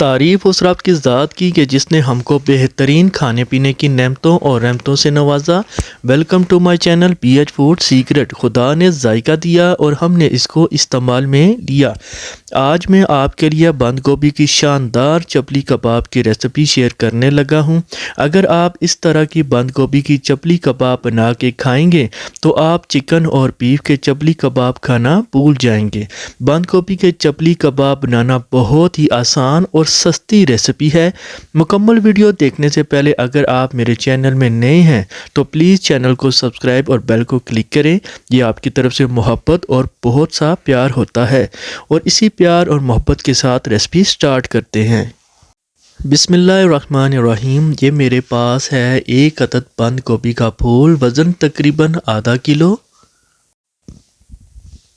तारीफ़ उस रब की ज़ात की कि जिसने हमको बेहतरीन खाने पीने की नेमतों और रहमतों से नवाजा। Welcome to my channel PH food secret. खुदा ने जायका दिया और हमने इसको इस्तेमाल में लिया। आज मैं आपके लिए बंद गोभी की शानदार चपली कबाब की रेसिपी शेयर करने लगा हूं। अगर आप इस तरह की बंद गोभी की चपली कबाब बना के खाएंगे तो आप चिकन और बीफ के चपली कबाब खाना भूल जाएंगे। बंद गोभी के चपली कबाब बनाना बहुत ही आसान और सस्ती रेसिपी है। मुकम्मल वीडियो देखने से पहले अगर आप मेरे चैनल में नए हैं तो प्लीज़ चैनल को सब्सक्राइब और बेल को क्लिक करें। ये आपकी तरफ से मोहब्बत और बहुत सा प्यार होता है। और इसी प्यार और मोहब्बत के साथ रेसिपी स्टार्ट करते हैं। बिस्मिल्लाहिर्रहमानिर्रहीम। ये मेरे पास है एक अदद बंद गोभी का फूल, वज़न तकरीबन आधा किलो।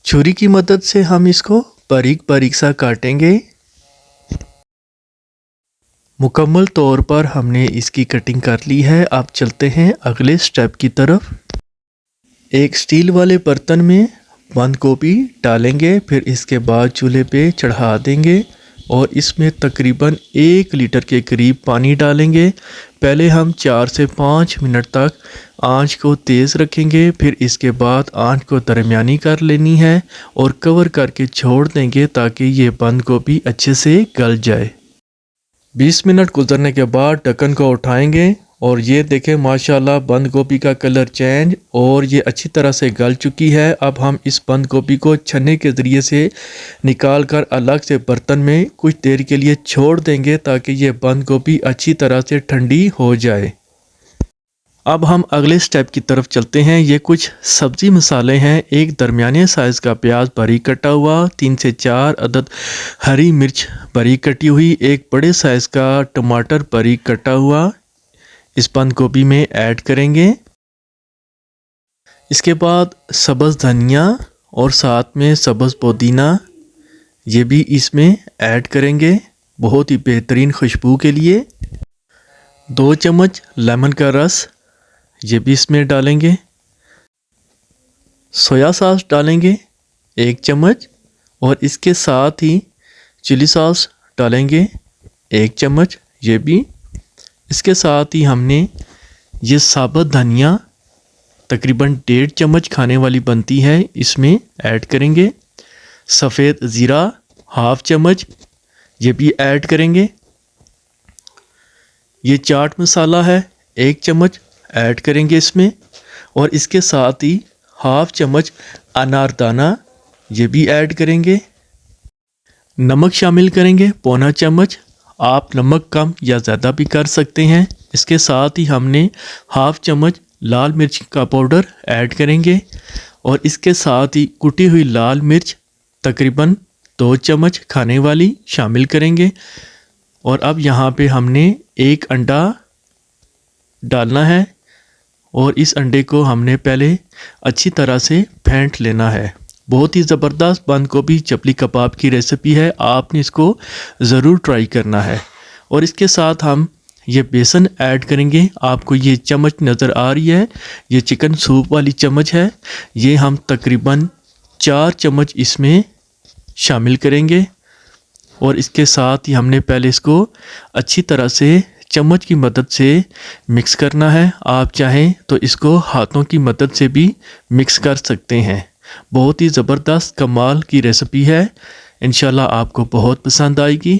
छुरी की मदद से हम इसको बारीक बारीक सा काटेंगे। मुकम्मल तौर पर हमने इसकी कटिंग कर ली है। अब चलते हैं अगले स्टेप की तरफ। एक स्टील वाले बर्तन में बंद गोभी डालेंगे, फिर इसके बाद चूल्हे पे चढ़ा देंगे और इसमें तकरीबन 1 लीटर के करीब पानी डालेंगे। पहले हम 4 से 5 मिनट तक आंच को तेज़ रखेंगे, फिर इसके बाद आंच को दरमियानी कर लेनी है और कवर करके छोड़ देंगे ताकि ये बंद गोभी अच्छे से गल जाए। 20 मिनट गुजरने के बाद ढक्कन को उठाएंगे और ये देखें माशाल्लाह बंद गोभी का कलर चेंज और ये अच्छी तरह से गल चुकी है। अब हम इस बंद गोभी को छन्ने के ज़रिए से निकाल कर अलग से बर्तन में कुछ देर के लिए छोड़ देंगे ताकि ये बंद गोभी अच्छी तरह से ठंडी हो जाए। अब हम अगले स्टेप की तरफ चलते हैं। ये कुछ सब्ज़ी मसाले हैं। एक दरमियाने साइज़ का प्याज बारीक कटा हुआ, 3 से 4 अदद हरी मिर्च बारीक कटी हुई, एक बड़े साइज़ का टमाटर बारीक कटा हुआ इस बंद गोभी में ऐड करेंगे। इसके बाद सब्ज़ धनिया और साथ में सब्ज़ पुदीना ये भी इसमें ऐड करेंगे बहुत ही बेहतरीन खुशबू के लिए। 2 चम्मच लेमन का रस ये भी इसमें डालेंगे। सोया सॉस डालेंगे 1 चम्मच और इसके साथ ही चिली सॉस डालेंगे 1 चम्मच ये भी। इसके साथ ही हमने ये साबुत धनिया तकरीबन 1.5 चम्मच खाने वाली बनती है इसमें ऐड करेंगे। सफ़ेद ज़ीरा 1/2 चम्मच ये भी ऐड करेंगे। ये चाट मसाला है 1 चम्मच ऐड करेंगे इसमें और इसके साथ ही 1/2 चम्मच अनारदाना ये भी ऐड करेंगे। नमक शामिल करेंगे 1/4 चम्मच। आप नमक कम या ज़्यादा भी कर सकते हैं। इसके साथ ही हमने 1/2 चम्मच लाल मिर्च का पाउडर ऐड करेंगे और इसके साथ ही कुटी हुई लाल मिर्च तकरीबन 2 चम्मच खाने वाली शामिल करेंगे। और अब यहाँ पे हमने 1 अंडा डालना है और इस अंडे को हमने पहले अच्छी तरह से फेंट लेना है। बहुत ही ज़बरदस्त बंद गोभी चपली कबाब की रेसिपी है, आपने इसको ज़रूर ट्राई करना है। और इसके साथ हम ये बेसन ऐड करेंगे। आपको ये चम्मच नज़र आ रही है, ये चिकन सूप वाली चम्मच है। ये हम तकरीबन 4 चम्मच इसमें शामिल करेंगे और इसके साथ ही हमने पहले इसको अच्छी तरह से चम्मच की मदद से मिक्स करना है। आप चाहें तो इसको हाथों की मदद से भी मिक्स कर सकते हैं। बहुत ही ज़बरदस्त कमाल की रेसिपी है, इंशाल्लाह आपको बहुत पसंद आएगी।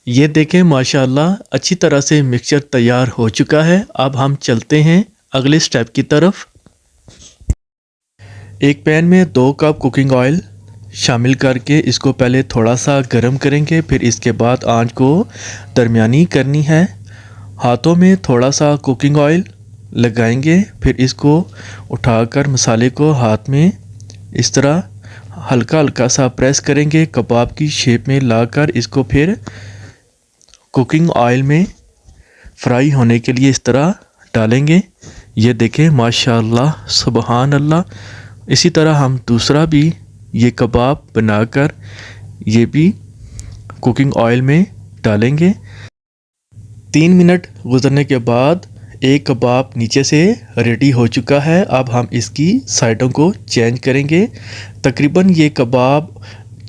ये देखें माशाल्लाह अच्छी तरह से मिक्सचर तैयार हो चुका है। अब हम चलते हैं अगले स्टेप की तरफ। एक पैन में 2 कप कुकिंग ऑयल शामिल करके इसको पहले थोड़ा सा गर्म करेंगे, फिर इसके बाद आंच को दरमियानी करनी है। हाथों में थोड़ा सा कुकिंग ऑयल लगाएंगे, फिर इसको उठाकर मसाले को हाथ में इस तरह हल्का हल्का सा प्रेस करेंगे, कबाब की शेप में लाकर इसको फिर कुकिंग ऑयल में फ्राई होने के लिए इस तरह डालेंगे। ये देखें माशाल्लाह सुबहान अल्लाह। इसी तरह हम दूसरा भी ये कबाब बनाकर ये भी कुकिंग ऑयल में डालेंगे। 3 मिनट गुजरने के बाद एक कबाब नीचे से रेडी हो चुका है। अब हम इसकी साइडों को चेंज करेंगे। तकरीबन ये कबाब